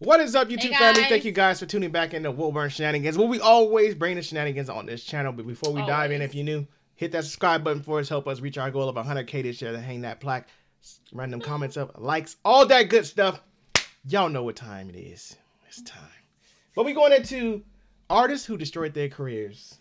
What is up, YouTube family? Guys. Thank you guys for tuning back into Wilburn Shenanigans. Well, we always bring the shenanigans on this channel, but before we dive in, if you're new, hit that subscribe button for us. Help us reach our goal of 100K this year to hang that plaque. Run them comments up, likes, all that good stuff. Y'all know what time it is. It's time. But we going into artists who destroyed their careers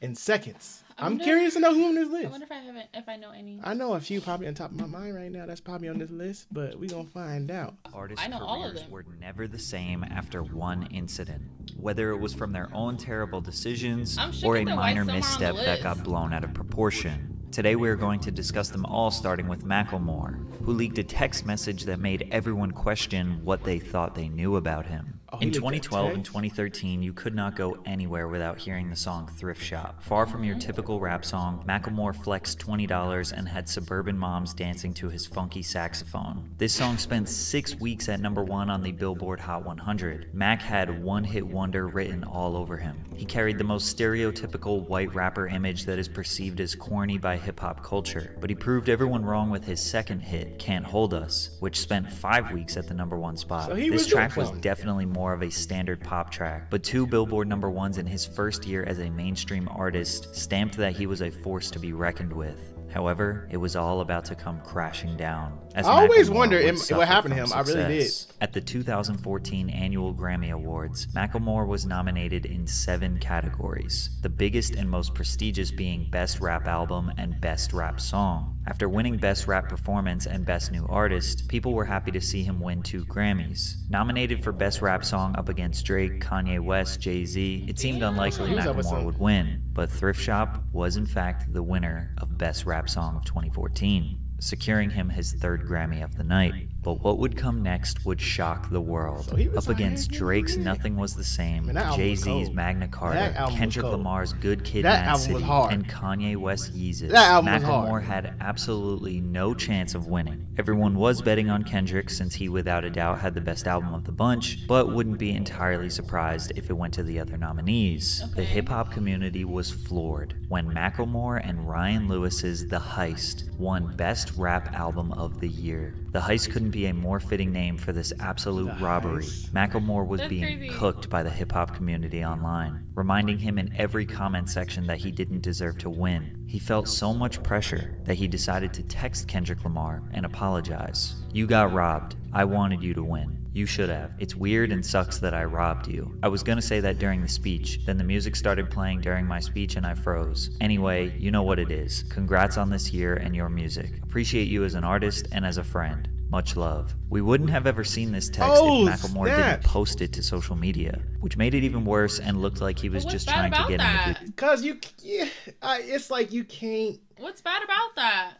in seconds. I'm curious to know who on this list. I wonder if I know any. I know a few probably on top of my mind right now. That's probably on this list, but we gonna find out. Artists' careers were never the same after one incident, whether it was from their own terrible decisions or a minor misstep that got blown out of proportion. Today we are going to discuss them all, starting with Macklemore, who leaked a text message that made everyone question what they thought they knew about him. In 2012 and 2013, you could not go anywhere without hearing the song Thrift Shop. Far from your typical rap song, Macklemore flexed $20 and had suburban moms dancing to his funky saxophone. This song spent 6 weeks at #1 on the Billboard Hot 100. Mac had one-hit wonder written all over him. He carried the most stereotypical white rapper image that is perceived as corny by hip-hop culture, but he proved everyone wrong with his second hit, Can't Hold Us, which spent 5 weeks at the #1 spot. So this track was definitely more of a standard pop track, but 2 Billboard #1s in his first year as a mainstream artist stamped that he was a force to be reckoned with. However, it was all about to come crashing down. I always wonder what happened to him. I really did. At the 2014 Annual Grammy Awards, Macklemore was nominated in 7 categories, the biggest and most prestigious being Best Rap Album and Best Rap Song. After winning Best Rap Performance and Best New Artist, people were happy to see him win 2 Grammys. Nominated for Best Rap Song up against Drake, Kanye West, Jay-Z, it seemed unlikely Macklemore would win, but Thrift Shop was in fact the winner of Best Rap Song of 2014, securing him his 3rd Grammy of the night. But what would come next would shock the world. Up against Drake's Nothing Was the Same, Jay-Z's Magna Carta, Kendrick Lamar's Good Kid, Mad City, and Kanye West Yeezus, Macklemore had absolutely no chance of winning. Everyone was betting on Kendrick since he without a doubt had the best album of the bunch, but wouldn't be entirely surprised if it went to the other nominees. The hip-hop community was floored when Macklemore and Ryan Lewis's The Heist won Best Rap Album of the Year. The Heist couldn't be a more fitting name for this absolute robbery. Macklemore was being cooked by the hip-hop community online, reminding him in every comment section that he didn't deserve to win. He felt so much pressure that he decided to text Kendrick Lamar and apologize. "You got robbed. I wanted you to win. You should have. It's weird and sucks that I robbed you. I was gonna say that during the speech, then the music started playing during my speech and I froze. Anyway, you know what it is. Congrats on this year and your music. Appreciate you as an artist and as a friend. Much love." We wouldn't have ever seen this text if Macklemore didn't post it to social media, which made it even worse and looked like he was just trying to get him to because it's like you can't. What's bad about that?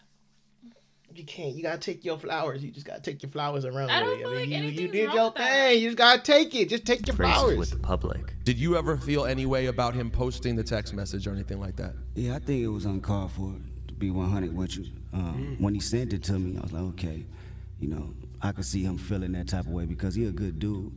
You can't. You gotta take your flowers. You just gotta take your flowers around. I don't feel like you did your thing. You just gotta take it. Just take your flowers with the public. Did you ever feel any way about him posting the text message or anything like that? Yeah, I think it was uncalled for, to be 100 with you. When he sent it to me, I was like, okay, you know, I could see him feeling that type of way because he a good dude.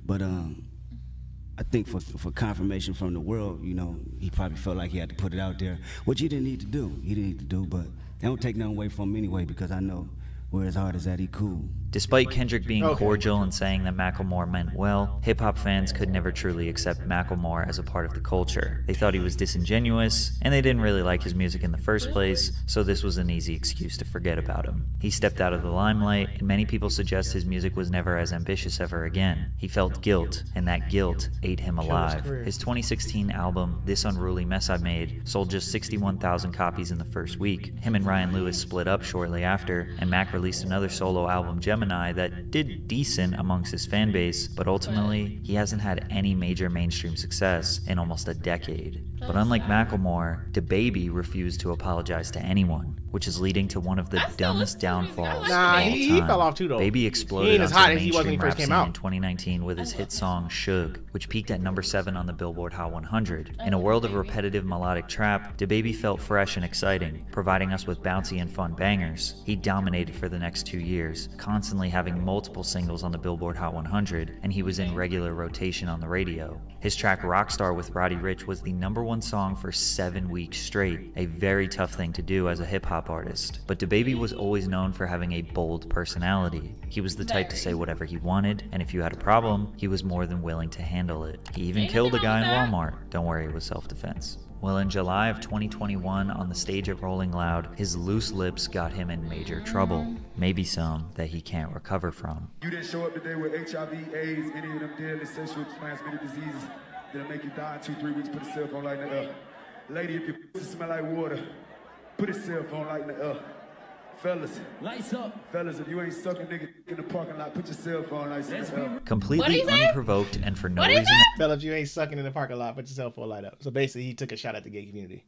But I think for confirmation from the world, you know, he probably felt like he had to put it out there, which he didn't need to do. He didn't need to do, but I don't take nothing away from him anyway because I know where his heart is at, he cool. Despite Kendrick being cordial and saying that Macklemore meant well, hip-hop fans could never truly accept Macklemore as a part of the culture. They thought he was disingenuous, and they didn't really like his music in the first place, so this was an easy excuse to forget about him. He stepped out of the limelight, and many people suggest his music was never as ambitious ever again. He felt guilt, and that guilt ate him alive. His 2016 album, This Unruly Mess I Made, sold just 61,000 copies in the first week. Him and Ryan Lewis split up shortly after, and Mac released another solo album, Gemini, that did decent amongst his fan base, but ultimately, he hasn't had any major mainstream success in almost a decade. But unlike Macklemore, DaBaby refused to apologize to anyone, which is leading to one of the dumbest downfalls of all time. He fell off too, though. Baby exploded onto the mainstream rap scene in 2019 with his hit song Suge, which peaked at #7 on the Billboard Hot 100. In a world of repetitive melodic trap, DaBaby felt fresh and exciting, providing us with bouncy and fun bangers. He dominated for the next 2 years, constantly having multiple singles on the Billboard Hot 100, and he was in regular rotation on the radio. His track Rockstar with Roddy Ricch was the #1 song for 7 weeks straight, a very tough thing to do as a hip-hop hip-hop artist, but DaBaby was always known for having a bold personality. He was the type to say whatever he wanted, and if you had a problem, he was more than willing to handle it. He even killed a guy in Walmart. Don't worry, it was self-defense. Well, in July of 2021, on the stage at Rolling Loud, his loose lips got him in major trouble. Maybe some that he can't recover from. You didn't show up today with HIV, AIDS, any of them deadly sexually transmitted diseases that'll make you die in 2-3 weeks. Put a cell phone light in the air. Lady, if your pussy smell like water, put a cell phone light in the air. Fellas, lights up. Fellas, if you ain't sucking nigga in the parking lot, put your cell phone lights in the air. Completely unprovoked and for no reason. Fellas, if you ain't sucking in the parking lot, put your cell phone light up. So basically, he took a shot at the gay community.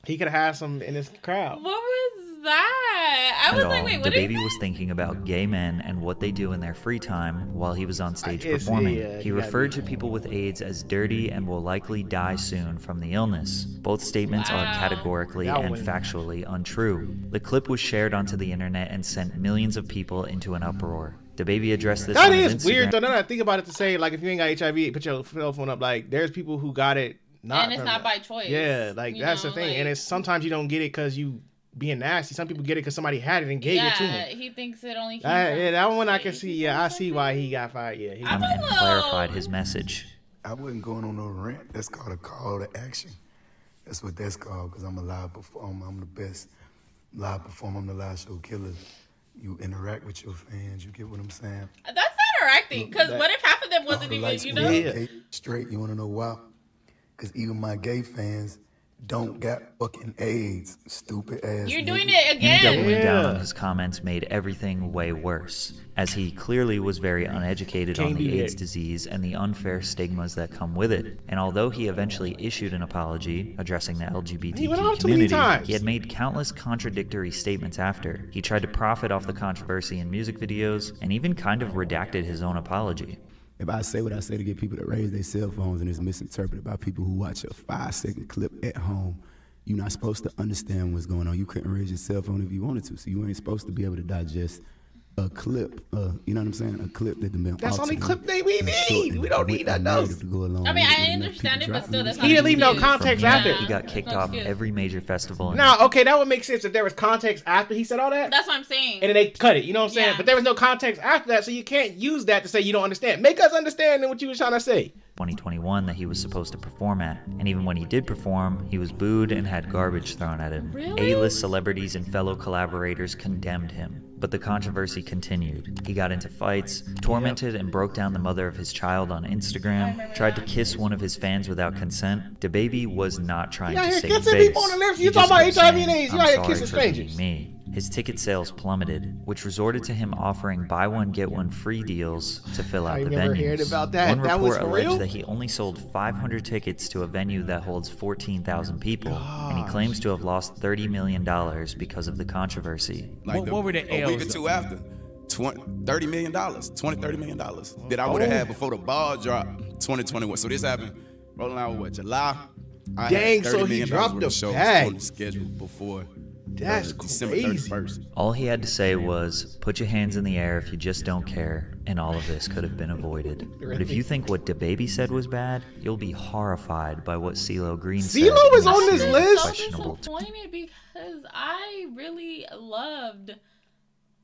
He could have had some in his crowd. What was that? I was like, wait, what is DaBaby was thinking about gay men and what they do in their free time while he was on stage performing. He referred to people with AIDS as dirty and will likely die soon from the illness. Both statements are categorically and factually untrue. The clip was shared onto the internet and sent millions of people into an uproar. DaBaby addressed this on his Instagram. Weird though. Now that I think about it, to say like if you ain't got HIV, put your cell phone up. Like there's people who got it. And it's not by choice. Yeah, like that's the thing. Like, and it's sometimes you don't get it because you being nasty. Some people get it because somebody had it and gave it to them. Yeah, he thinks it only. Yeah, that one I can see. Yeah, I see why he got fired. Yeah, and clarified his message. I wasn't going on no rant. That's called a call to action. That's what that's called. Because I'm a live performer. I'm the best live performer. I'm the live show killer. You interact with your fans. You get what I'm saying? That's not interacting. Because what if half of them wasn't even, you know? Yeah. Straight. You want to know why? Because even my gay fans don't got fucking AIDS, stupid ass. You're doing it again. Him doubling down on his comments made everything way worse, as he clearly was very uneducated on the AIDS disease and the unfair stigmas that come with it. And although he eventually issued an apology addressing the LGBTQ community, he had made countless contradictory statements after. He tried to profit off the controversy in music videos and even kind of redacted his own apology. If I say what I say to get people to raise their cell phones and it's misinterpreted by people who watch a 5-second clip at home, you're not supposed to understand what's going on. You couldn't raise your cell phone if you wanted to, so you ain't supposed to be able to digest a clip, you know what I'm saying? A clip that the man. That's the only clip that we need. We don't need that else. I mean, I understand it, but still, that's not. He didn't leave no context after. He got kicked off every major festival. No, okay, that would make sense if there was context after he said all that. That's what I'm saying. And then they cut it, you know what I'm saying? But there was no context after that, so you can't use that to say you don't understand. Make us understand what you were trying to say. 2021 that he was supposed to perform at, and even when he did perform, he was booed and had garbage thrown at him. Really? A-list celebrities and fellow collaborators condemned him, but the controversy continued. He got into fights, tormented and broke down the mother of his child on Instagram, tried to kiss one of his fans without consent. DaBaby was not trying to save face. You talking about HIV and AIDS, you out here kissing strangers. His ticket sales plummeted, which resorted to him offering buy one get one free deals to fill out the venues. About that. One that report alleged real? that he only sold 500 tickets to a venue that holds 14,000 people, and he claims to have lost $30 million because of the controversy. Like what were the a week or two after, $30 million that I would have had before the ball dropped 2021. So this happened rolling out what, July? Dang, so he dropped the bag on the schedule before. That's December crazy. 31st. All he had to say was, put your hands in the air if you just don't care, and all of this could have been avoided. But if you think what DaBaby said was bad, you'll be horrified by what CeeLo Green said. CeeLo was on this list? I'm so disappointed because I really loved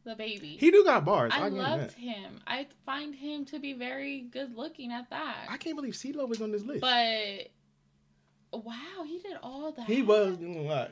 DaBaby. He do got bars. I loved him. I find him to be very good looking at that. I can't believe CeeLo was on this list. But wow, he did all that. He was.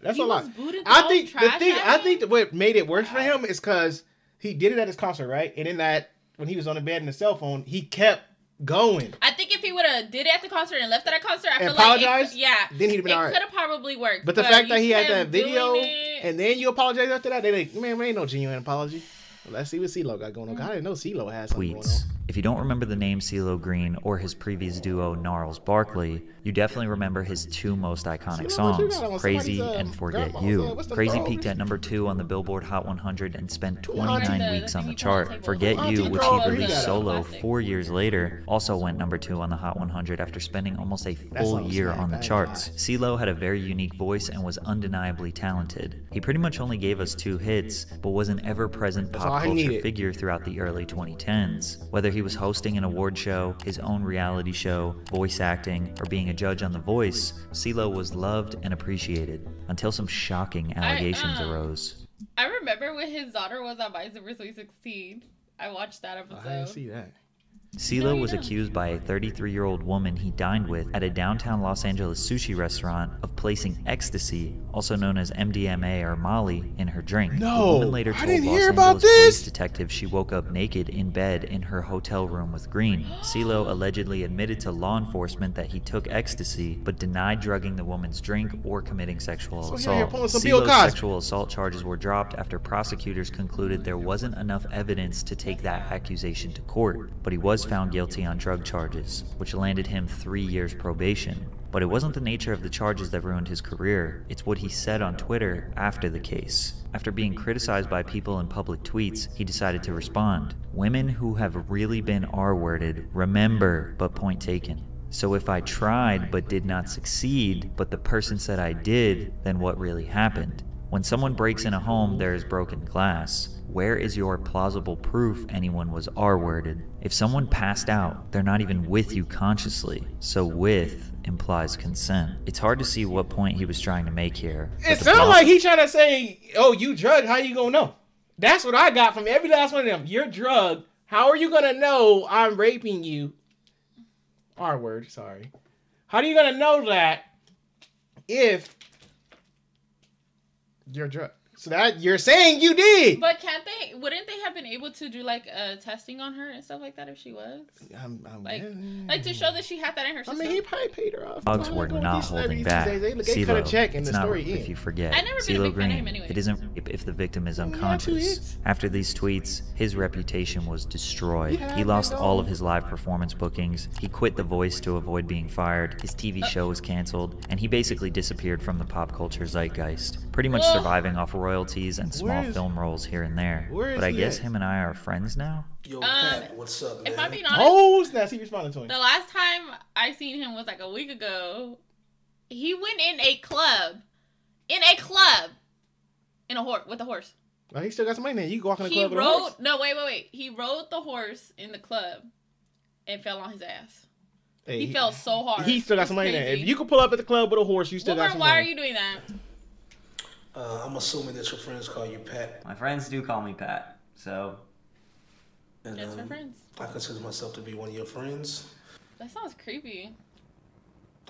That's a lot. I think what made it worse for him is because he did it at his concert, right? And in that, when he was on the bed in the cell phone, he kept going. I think if he would have did it at the concert and left it at concert, I feel apologized, like then he'd have been all right. It could have probably worked. But the fact that he had that video and then you apologize after that, they like, man, ain't no genuine apology. Well, let's see what CeeLo got going on. I didn't know CeeLo had something going on. If you don't remember the name CeeLo Green or his previous duo Gnarls Barkley, you definitely remember his two most iconic songs, Crazy and Forget You. Crazy peaked at #2 on the Billboard Hot 100 and spent 29 weeks on the chart. Forget You, which he released solo 4 years later, also went #2 on the Hot 100 after spending almost a full year on the charts. CeeLo had a very unique voice and was undeniably talented. He pretty much only gave us 2 hits, but was an ever-present pop pop culture figure throughout the early 2010s. Whether he was hosting an award show, his own reality show, voice acting, or being a judge on The Voice, CeeLo was loved and appreciated, until some shocking allegations arose. I remember when his daughter was on My Super Sweet 16. I watched that episode. I didn't see that. CeeLo was accused by a 33-year-old woman he dined with at a downtown Los Angeles sushi restaurant of placing ecstasy, also known as MDMA or Molly, in her drink. The woman later told Los Angeles police detectives she woke up naked in bed in her hotel room with Green. CeeLo allegedly admitted to law enforcement that he took ecstasy, but denied drugging the woman's drink or committing sexual assault. CeeLo's sexual assault charges were dropped after prosecutors concluded there wasn't enough evidence to take that accusation to court, but he was found guilty on drug charges, which landed him 3 years probation. But it wasn't the nature of the charges that ruined his career, it's what he said on Twitter after the case. After being criticized by people in public tweets, he decided to respond. Women who have really been R-worded, remember, but point taken. So if I tried but did not succeed, but the person said I did, then what really happened? When someone breaks in a home, there is broken glass. Where is your plausible proof anyone was R-worded? If someone passed out, they're not even with you consciously. So with implies consent. It's hard to see what point he was trying to make here. It sounds like he's trying to say, oh, you drugged, how you gonna know? That's what I got from every last one of them. You're drugged. How are you gonna know I'm raping you? R-word, sorry. How are you gonna know that if you're drugged? So that you're saying you did. But wouldn't they have been able to do like testing on her and stuff like that if she was? Like to show that she had that in her system? I mean, he probably paid her off. Dogs were not holding back. They cut a check and the story if you forget. I never been a big fan of him anyway. It isn't rape if the victim is unconscious. After these tweets, his reputation was destroyed. He lost all of his live performance bookings. He quit The Voice to avoid being fired. His TV show was canceled, and he basically disappeared from the pop culture zeitgeist, pretty much surviving off royalties and small film roles here and there. But I guess him and I are friends now. Yo, Pat, what's up, man? If I'm being honest, that's he responded to him. The last time I seen him was like a week ago. He went in a club, with a horse. Oh, he still got some money there. You can walk in the club with a horse. No, wait. He rode the horse in the club and fell on his ass. Hey, he fell so hard. He still got some money there. If you can pull up at the club with a horse, you still got some money. Why are you doing that? I'm assuming that your friends call you Pat. My friends do call me Pat, so. And, that's my friends. I consider myself to be one of your friends. That sounds creepy.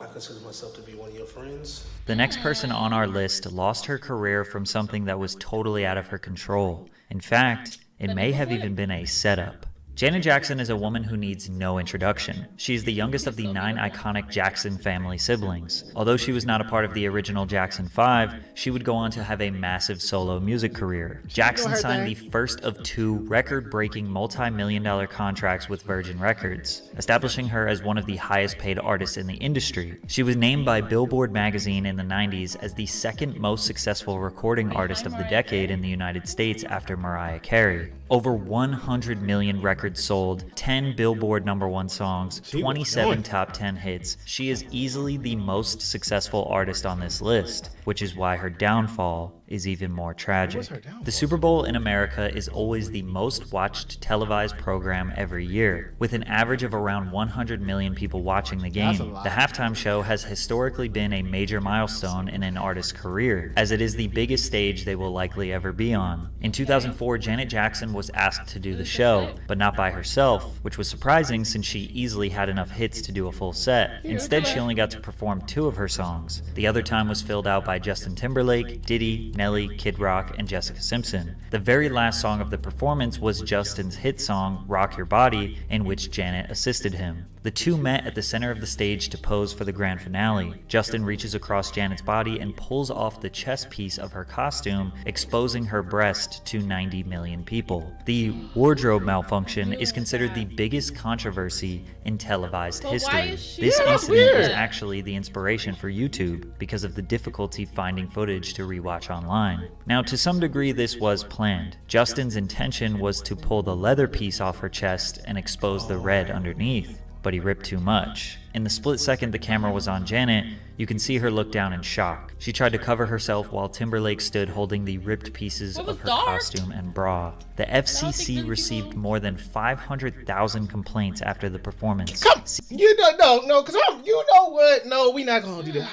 I consider myself to be one of your friends. The next person on our list lost her career from something that was totally out of her control. In fact, it may have even been a setup. Janet Jackson is a woman who needs no introduction. She is the youngest of the 9 iconic Jackson family siblings. Although she was not a part of the original Jackson 5, she would go on to have a massive solo music career. Jackson signed the first of 2 record-breaking multi-million-dollar contracts with Virgin Records, establishing her as one of the highest-paid artists in the industry. She was named by Billboard magazine in the 90s as the second most successful recording artist of the decade in the United States after Mariah Carey. Over 100 million records sold, 10 Billboard #1 songs, 27 top 10 hits. She is easily the most successful artist on this list, which is why her downfall is even more tragic. The Super Bowl in America is always the most watched televised program every year, with an average of around 100 million people watching the game. The halftime show has historically been a major milestone in an artist's career, as it is the biggest stage they will likely ever be on. In 2004, Janet Jackson was asked to do the show, but not by herself, which was surprising since she easily had enough hits to do a full set. Instead, she only got to perform 2 of her songs. The other time was filled out by Justin Timberlake, Diddy, Nelly, Kid Rock, and Jessica Simpson. The very last song of the performance was Justin's hit song, Rock Your Body, in which Janet assisted him. The 2 met at the center of the stage to pose for the grand finale. Justin reaches across Janet's body and pulls off the chest piece of her costume, exposing her breast to 90 million people. The wardrobe malfunction is considered the biggest controversy in televised history. This incident was actually the inspiration for YouTube because of the difficulty finding footage to rewatch online. Now, to some degree, this was planned. Justin's intention was to pull the leather piece off her chest and expose the red underneath. but he ripped too much. In the split second the camera was on Janet, you can see her look down in shock. She tried to cover herself while Timberlake stood holding the ripped pieces of her costume and bra. The FCC received more than 500,000 complaints after the performance. Come, you don't know, because you know what? No, we not gonna do that.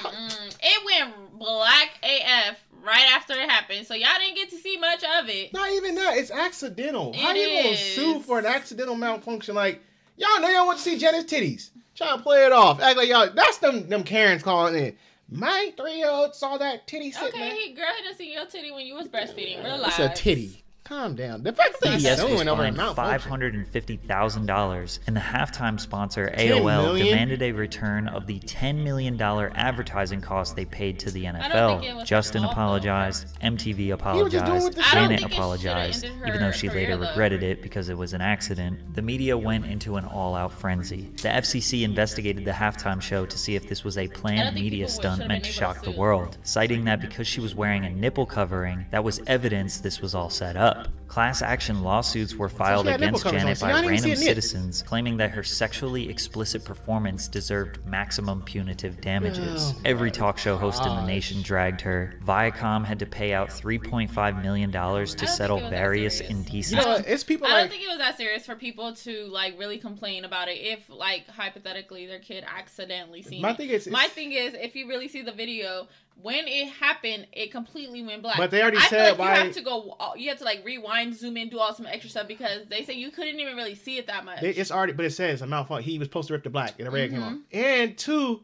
It went black AF right after it happened, so y'all didn't get to see much of it. Not even that. It's accidental. How you gonna sue for an accidental malfunction? Like, y'all know y'all want to see Janet's titties. Trying to play it off. Act like y'all. That's them Karens calling in. My 3-year-old saw that titty sitting there. Okay, girl, he done seen your titty when you was breastfeeding. Relax. It's a titty. Calm down. The fact that CBS was fined $550,000, and the halftime sponsor AOL demanded a return of the $10 million advertising cost they paid to the NFL. Justin apologized, MTV apologized, Janet apologized, even though she later regretted it because it was an accident. The media went into an all-out frenzy. The FCC investigated the halftime show to see if this was a planned media stunt meant to shock the world, citing that because she was wearing a nipple covering, that was evidence this was all set up. Class action lawsuits were filed against Janet by random citizens, claiming that her sexually explicit performance deserved maximum punitive damages. Every talk show host in the nation dragged her. Viacom had to pay out $3.5 million to settle various indecent. I don't think it was that serious for people to like really complain about it if like hypothetically their kid accidentally seen it. My thing is if you really see the video, when it happened, it completely went black. But they already said why you have to go. You have to like rewind, zoom in, do all some extra stuff because they say you couldn't even really see it that much. It's already, but it says a malfunction. He was supposed to rip the black, and the red came on. And two,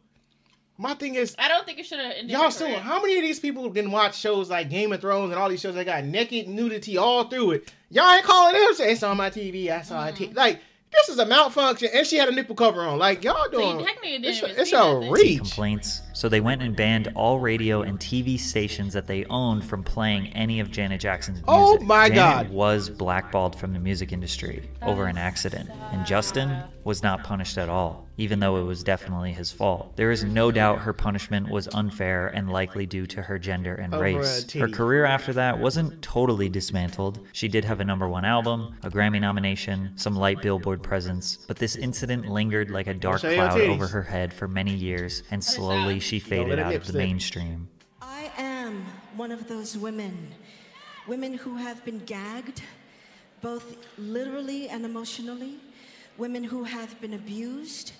my thing is, I don't think it should have ended. Y'all still, how many of these people didn't watch shows like Game of Thrones and all these shows that got naked nudity all through it? Y'all ain't calling them saying it's on my TV. I saw it. Like. This is a malfunction, and she had a nipple cover on. Like, y'all doing... It's a reach. Complaints. So they went and banned all radio and TV stations that they owned from playing any of Janet Jackson's music. Oh my God. Janet was blackballed from the music industry over an accident. And Justin was not punished at all, even though it was definitely his fault. There is no doubt her punishment was unfair and likely due to her gender and race. Her career after that wasn't totally dismantled. She did have a #1 album, a Grammy nomination, some light Billboard presence, but this incident lingered like a dark cloud over her head for many years, and slowly she faded out of the mainstream. I am one of those women who have been gagged, both literally and emotionally, women who have been abused,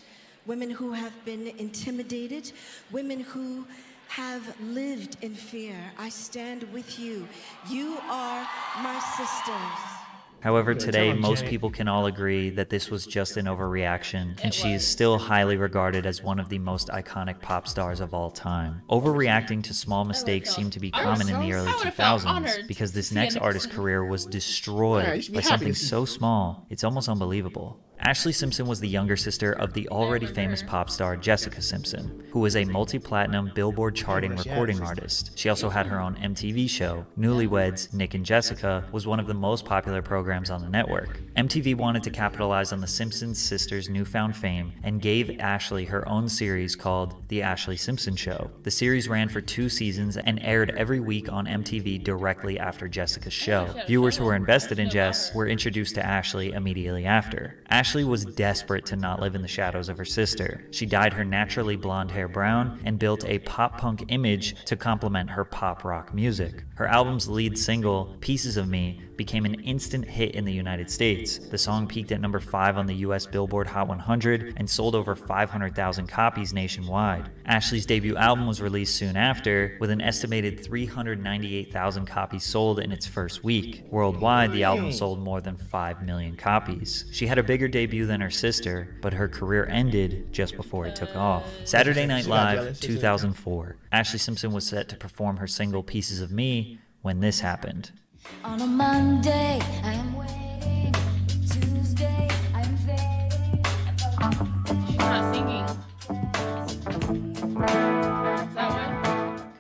women who have been intimidated, women who have lived in fear. I stand with you. You are my sisters. However, today, most people can all agree that this was just an overreaction, and she is still highly regarded as one of the most iconic pop stars of all time. Overreacting to small mistakes seemed to be common in the early 2000s, because this next artist's career was destroyed by something so small, it's almost unbelievable. Ashley Simpson was the younger sister of the already famous pop star Jessica Simpson, who was a multi-platinum Billboard charting recording artist. She also had her own MTV show. Newlyweds, Nick and Jessica was one of the most popular programs on the network. MTV wanted to capitalize on the Simpson sisters' newfound fame and gave Ashley her own series called The Ashley Simpson Show. The series ran for 2 seasons and aired every week on MTV directly after Jessica's show. Viewers who were invested in Jess were introduced to Ashley immediately after. Ashley was desperate to not live in the shadows of her sister. She dyed her naturally blonde hair brown and built a pop-punk image to complement her pop-rock music. Her album's lead single, Pieces of Me, became an instant hit in the United States. The song peaked at #5 on the US Billboard Hot 100 and sold over 500,000 copies nationwide. Ashley's debut album was released soon after, with an estimated 398,000 copies sold in its first week. Worldwide, the album sold more than 5 million copies. She had a bigger debut than her sister, but her career ended just before it took off. Saturday Night Live, 2004. Ashley Simpson was set to perform her single Pieces of Me when this happened. On a Monday, I am waiting. Tuesday, I am fading. She's not singing. Is that why?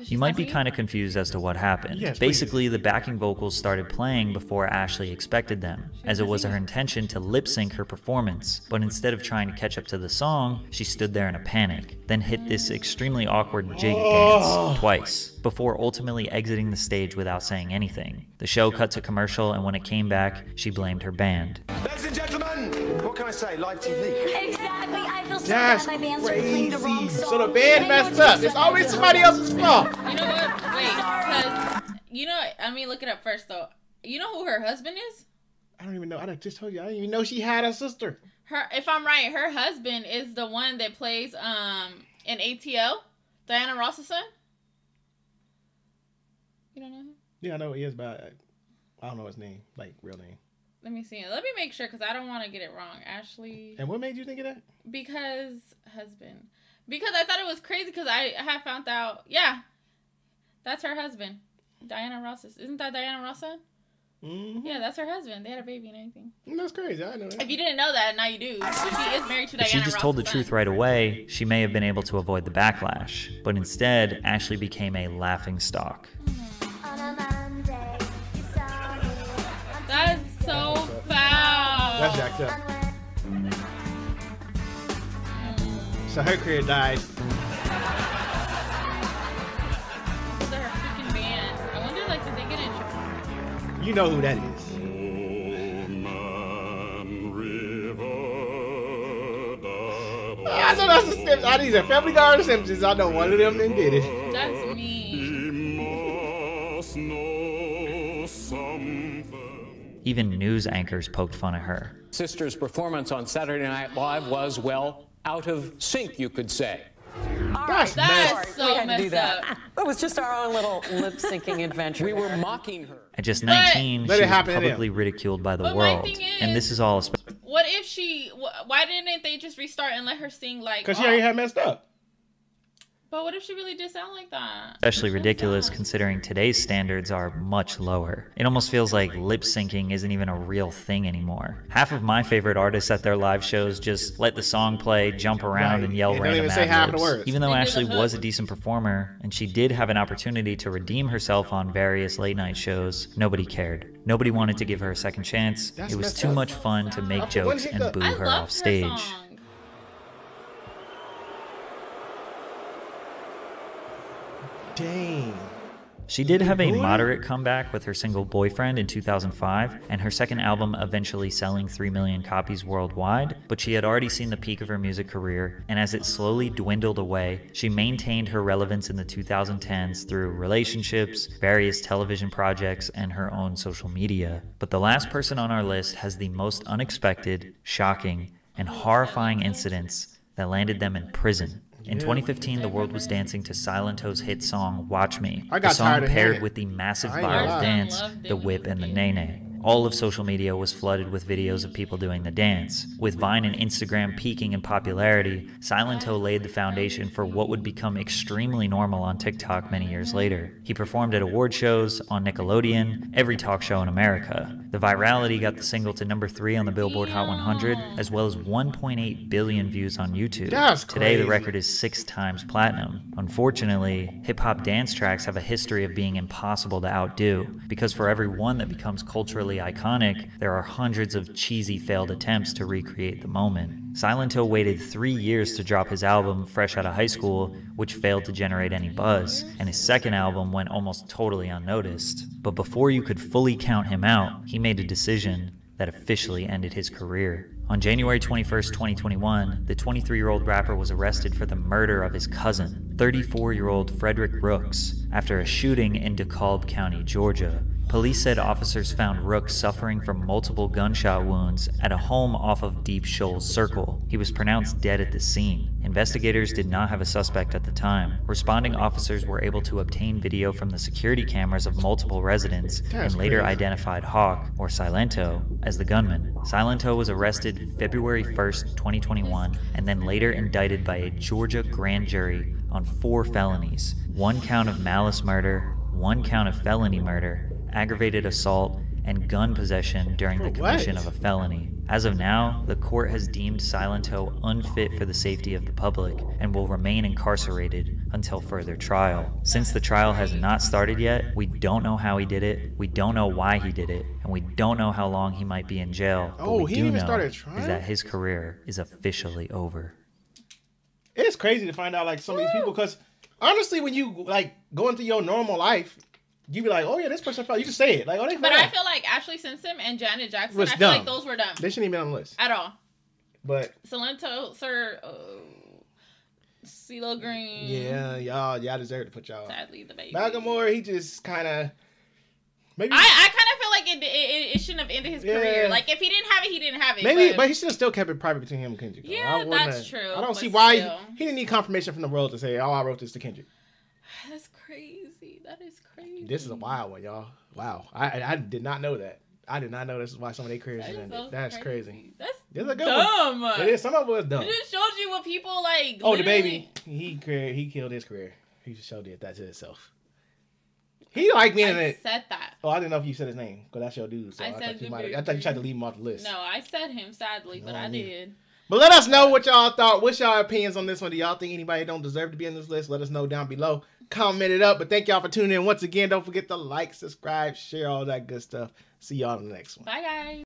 You might be kind of confused as to what happened. Yes, basically, the backing vocals started playing before Ashley expected them, as it was her intention to lip-sync her performance, but instead of trying to catch up to the song, she stood there in a panic, then hit this extremely awkward jig dance twice, before ultimately exiting the stage without saying anything. The show cut to commercial, and when it came back, she blamed her band. Ladies and gentlemen, What can I say? Live TV. Exactly. I feel so That's bad my bands are playing the wrong crazy. song. So the band messed up. It's always somebody else's fault. You know what? Wait, because I mean, look it up first though. You know who her husband is? I don't even know. I just told you. I didn't even know she had a sister. If I'm right, her husband is the one that plays in ATL, Diana Ross's son. You don't know him? Yeah, I know he is, but I don't know his name, like real name. Let me see. Let me make sure because I don't want to get it wrong. Ashley. And what made you think of that? Because husband. Because I thought it was crazy because I have found out. Yeah, that's her husband, Diana Ross's. Isn't that Diana Ross' son? Mm-hmm. Yeah, that's her husband. They had a baby and everything. That's crazy. I know that. If you didn't know that, now you do. She is married to Diana Ross. If she just told the truth right away, she may have been able to avoid the backlash. But instead, Ashley became a laughingstock. That's so foul. That's jacked up. So her career died. You know who that is. I know that's the Simpsons. I need a Family Guy or the Simpsons. I know one of them then did it. That's me. Even news anchors poked fun at her. Sister's performance on Saturday Night Live was, well, out of sync, you could say. That's so we had to do messed that. up. It was just our own little lip-syncing adventure. We were mocking her. At just 19, she was publicly ridiculed by the world. And this is all... What if she... Why didn't they just restart and let her sing like... Because she already had messed up. But what if she really did sound like that? Especially ridiculous considering today's standards are much lower. It almost feels like lip syncing isn't even a real thing anymore. Half of my favorite artists at their live shows just let the song play, jump around, and yell random ad-libs. Even though Ashley was a decent performer, and she did have an opportunity to redeem herself on various late-night shows, nobody cared. Nobody wanted to give her a second chance. It was too much fun to make jokes and boo her off stage. Dang. She did have a moderate comeback with her single Boyfriend in 2005, and her second album eventually selling 3 million copies worldwide, but she had already seen the peak of her music career, and as it slowly dwindled away, she maintained her relevance in the 2010s through relationships, various television projects, and her own social media. But the last person on our list has the most unexpected, shocking, and horrifying incidents that landed them in prison. In 2015, the world was dancing to Silento's hit song, Watch Me. The song paired with the massive viral dance, the whip and the nay-nay. All of social media was flooded with videos of people doing the dance. With Vine and Instagram peaking in popularity, Silento laid the foundation for what would become extremely normal on TikTok many years later. He performed at award shows, on Nickelodeon, every talk show in America. The virality got the single to number 3 on the Billboard Hot 100, as well as 1.8 billion views on YouTube. Today, the record is 6 times platinum. Unfortunately, hip-hop dance tracks have a history of being impossible to outdo, because for every one that becomes culturally iconic, there are hundreds of cheesy failed attempts to recreate the moment. Silento waited 3 years to drop his album fresh out of high school, which failed to generate any buzz, and his second album went almost totally unnoticed. But before you could fully count him out, he made a decision that officially ended his career. On January 21st, 2021, the 23-year-old rapper was arrested for the murder of his cousin, 34-year-old Frederick Rooks, after a shooting in DeKalb County, Georgia. Police said officers found Rooks suffering from multiple gunshot wounds at a home off of Deep Shoals Circle. He was pronounced dead at the scene. Investigators did not have a suspect at the time. Responding officers were able to obtain video from the security cameras of multiple residents and later identified Hawk, or Silento, as the gunman. Silento was arrested February 1st, 2021, and then later indicted by a Georgia grand jury on 4 felonies: 1 count of malice murder, 1 count of felony murder, aggravated assault, and gun possession during the commission of a felony. As of now, the court has deemed Silento unfit for the safety of the public and will remain incarcerated until further trial. Since the trial has not started yet, we don't know how he did it, we don't know why he did it, and we don't know how long he might be in jail. But what we do know is that his career is officially over. It's crazy to find out like some of these people, because honestly, when you like going through your normal life, you be like, oh yeah, this person fell. You just say it. Like, oh, they fell. But I feel like Ashley Simpson and Janet Jackson, I feel like those were dumb. They shouldn't even be on the list. At all. But Silento, Sir, CeeLo Green. Yeah, y'all deserve to put y'all. Sadly, the baby. Macklemore, he just kind of. Maybe I kind of feel like it shouldn't have ended his career. Like, if he didn't have it, he didn't have it. Maybe, but he should have still kept it private between him and Kendrick. Yeah, that's true. I don't see why he didn't need confirmation from the world to say, oh, I wrote this to Kendrick. That's crazy. That is crazy. This is a wild one, y'all. Wow. I did not know that. I did not know this is why some of their careers ended. So that's crazy. That's a good dumb. One. It is. Some of it was dumb. It just shows you what people like. Oh, the baby. He killed his career. He just showed it that to himself. He like being in it. I said that. Oh, I didn't know if you said his name because that's your dude. So I thought you tried to leave him off the list. No, I said him sadly, but I did. But let us know what y'all thought. What's y'all opinions on this one? Do y'all think anybody don't deserve to be on this list? Let us know down below. Comment it up. But thank y'all for tuning in once again. Don't forget to like, subscribe, share, all that good stuff. See y'all in the next one. Bye, guys.